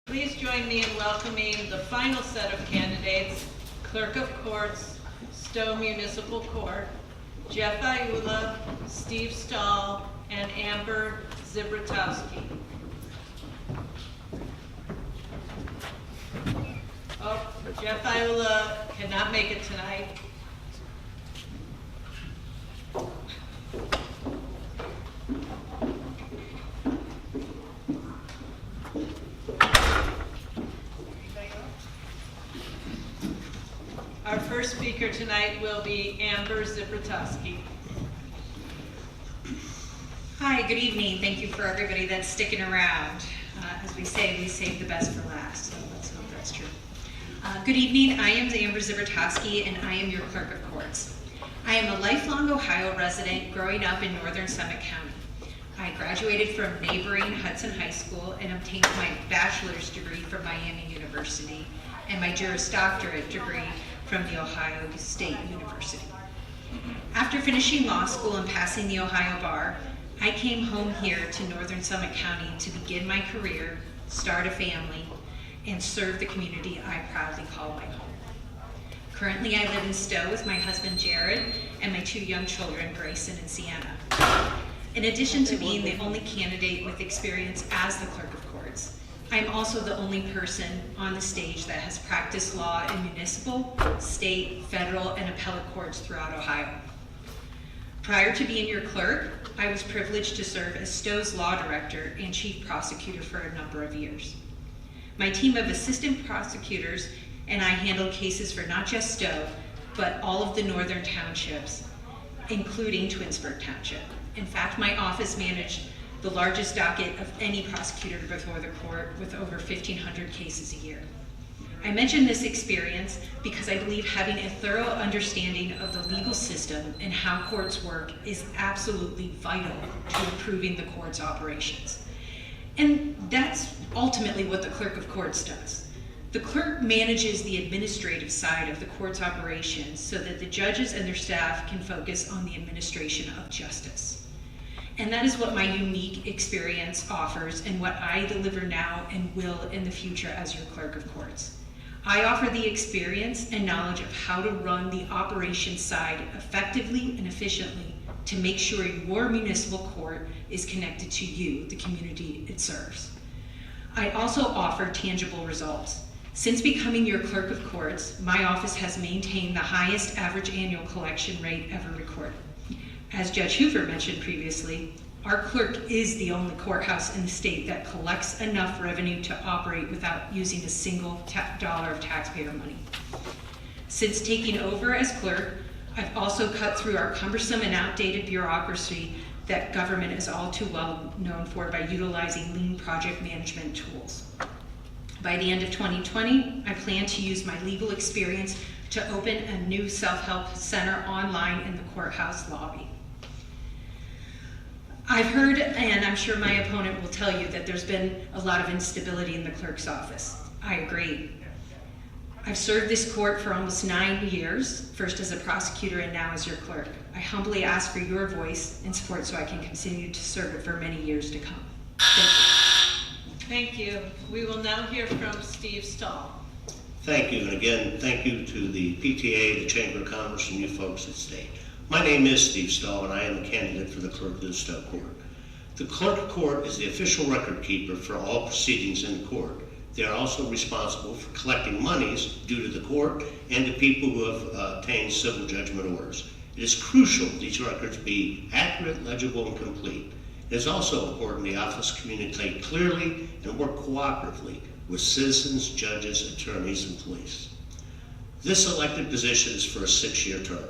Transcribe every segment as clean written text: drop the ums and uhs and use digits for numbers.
Please join me in welcoming the final set of candidates, Clerk of Courts, Stowe Municipal Court, Jeff Iula, Steve Stahl, and Amber Zibratowski. Oh, Jeff Iula cannot make it tonight. Our first speaker tonight will be Amber Zibratowski. Hi, good evening. Thank you for everybody that's sticking around. As we say, we save the best for last, so let's hope that's true. Good evening. I am Amber Zibratowski, and I am your Clerk of Courts. I am a lifelong Ohio resident growing up in northern Summit County. I graduated from neighboring Hudson High School and obtained my bachelor's degree from Miami University and my Juris Doctorate degree from the Ohio State University. After finishing law school and passing the Ohio bar, I came home here to northern Summit County to begin my career, start a family, and serve the community I proudly call my home. Currently, I live in Stowe with my husband Jared and my two young children, Grayson and Sienna. In addition to being the only candidate with experience as the Clerk of Courts, I am also the only person on the stage that has practiced law in municipal, state, federal, and appellate courts throughout Ohio. Prior to being your clerk, I was privileged to serve as Stowe's law director and chief prosecutor for a number of years. My team of assistant prosecutors and I handled cases for not just Stowe, but all of the northern townships, including Twinsburg Township. In fact, my office managed the largest docket of any prosecutor before the court with over 1,500 cases a year. I mention this experience because I believe having a thorough understanding of the legal system and how courts work is absolutely vital to improving the court's operations. And that's ultimately what the Clerk of Courts does. The clerk manages the administrative side of the court's operations so that the judges and their staff can focus on the administration of justice. And that is what my unique experience offers and what I deliver now and will in the future as your Clerk of Courts. I offer the experience and knowledge of how to run the operations side effectively and efficiently to make sure your municipal court is connected to you, the community it serves. I also offer tangible results. Since becoming your Clerk of Courts, my office has maintained the highest average annual collection rate ever recorded. As Judge Hoover mentioned previously, our clerk is the only courthouse in the state that collects enough revenue to operate without using a single dollar of taxpayer money. Since taking over as clerk, I've also cut through our cumbersome and outdated bureaucracy that government is all too well known for by utilizing lean project management tools. By the end of 2020, I plan to use my legal experience to open a new self-help center online in the courthouse lobby. I've heard, and I'm sure my opponent will tell you, that there's been a lot of instability in the clerk's office. I agree. I've served this court for almost 9 years, first as a prosecutor and now as your clerk. I humbly ask for your voice and support so I can continue to serve it for many years to come. Thank you. Thank you. We will now hear from Steve Stahl. Thank you, and again, thank you to the PTA, the Chamber of Commerce, and you folks at State. My name is Steve Stahl, and I am a candidate for the Clerk of the Stowe Court. The Clerk of Court is the official record keeper for all proceedings in the court. They are also responsible for collecting monies due to the court and to people who have obtained civil judgment orders. It is crucial these records be accurate, legible, and complete. It is also important the office communicate clearly and work cooperatively with citizens, judges, attorneys, and police. This elected position is for a 6-year term.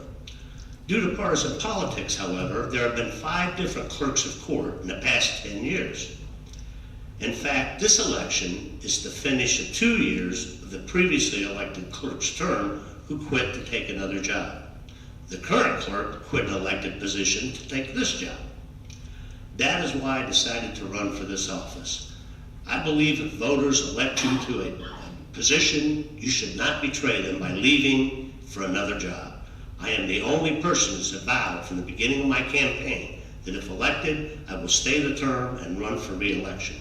Due to partisan politics, however, there have been 5 different clerks of court in the past 10 years. In fact, this election is the finish of 2 years of the previously elected clerk's term who quit to take another job. The current clerk quit an elected position to take this job. That is why I decided to run for this office. I believe if voters elect you to a position, you should not betray them by leaving for another job. I am the only person who's vowed from the beginning of my campaign that if elected, I will stay the term and run for re-election.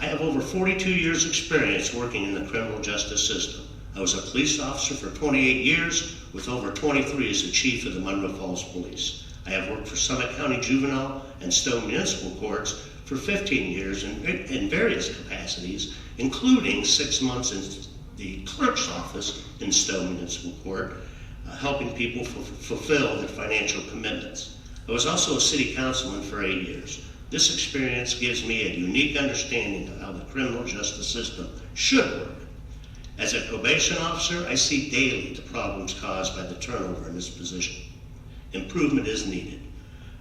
I have over 42 years' experience working in the criminal justice system. I was a police officer for 28 years, with over 23 as the chief of the Monroe Falls Police. I have worked for Summit County Juvenile and Stowe Municipal Courts for 15 years in various capacities, including 6 months in the clerk's office in Stowe Municipal Court, helping people fulfill their financial commitments. I was also a city councilman for 8 years. This experience gives me a unique understanding of how the criminal justice system should work. As a probation officer, I see daily the problems caused by the turnover in this position. Improvement is needed.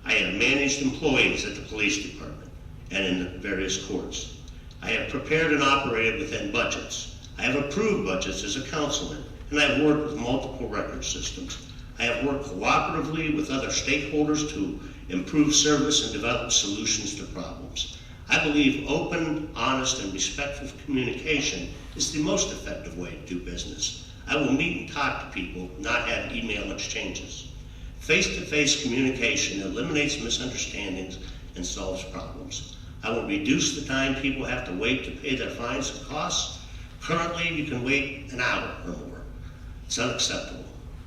I have managed employees at the police department and in the various courts. I have prepared and operated within budgets. I have approved budgets as a councilman, and I have worked with multiple record systems. I have worked cooperatively with other stakeholders to improve service and develop solutions to problems. I believe open, honest, and respectful communication is the most effective way to do business. I will meet and talk to people, not have email exchanges. Face-to-face communication eliminates misunderstandings and solves problems. I will reduce the time people have to wait to pay their fines and costs. Currently, you can wait an hour or more. It's unacceptable.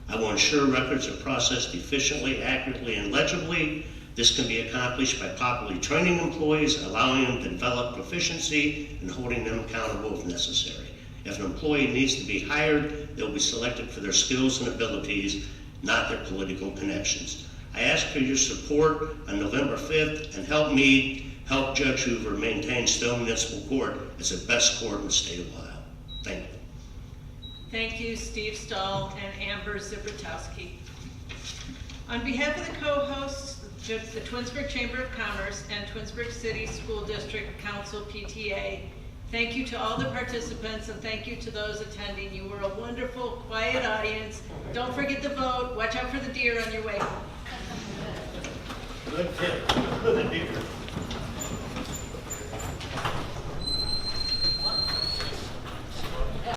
I will ensure records are processed efficiently, accurately, and legibly. This can be accomplished by properly training employees, allowing them to develop proficiency, and holding them accountable if necessary. If an employee needs to be hired, they'll be selected for their skills and abilities, not their political connections. I ask for your support on November 5th and help me help Judge Hoover maintain Stowe Municipal Court as the best court in the state of Ohio. Thank you. Thank you, Steve Stahl and Amber Zibratowski. On behalf of the co-hosts, the Twinsburg Chamber of Commerce and Twinsburg City School District Council PTA, thank you to all the participants and thank you to those attending. You were a wonderful, quiet audience. Don't forget to vote. Watch out for the deer on your way home. Good tip. Good deer.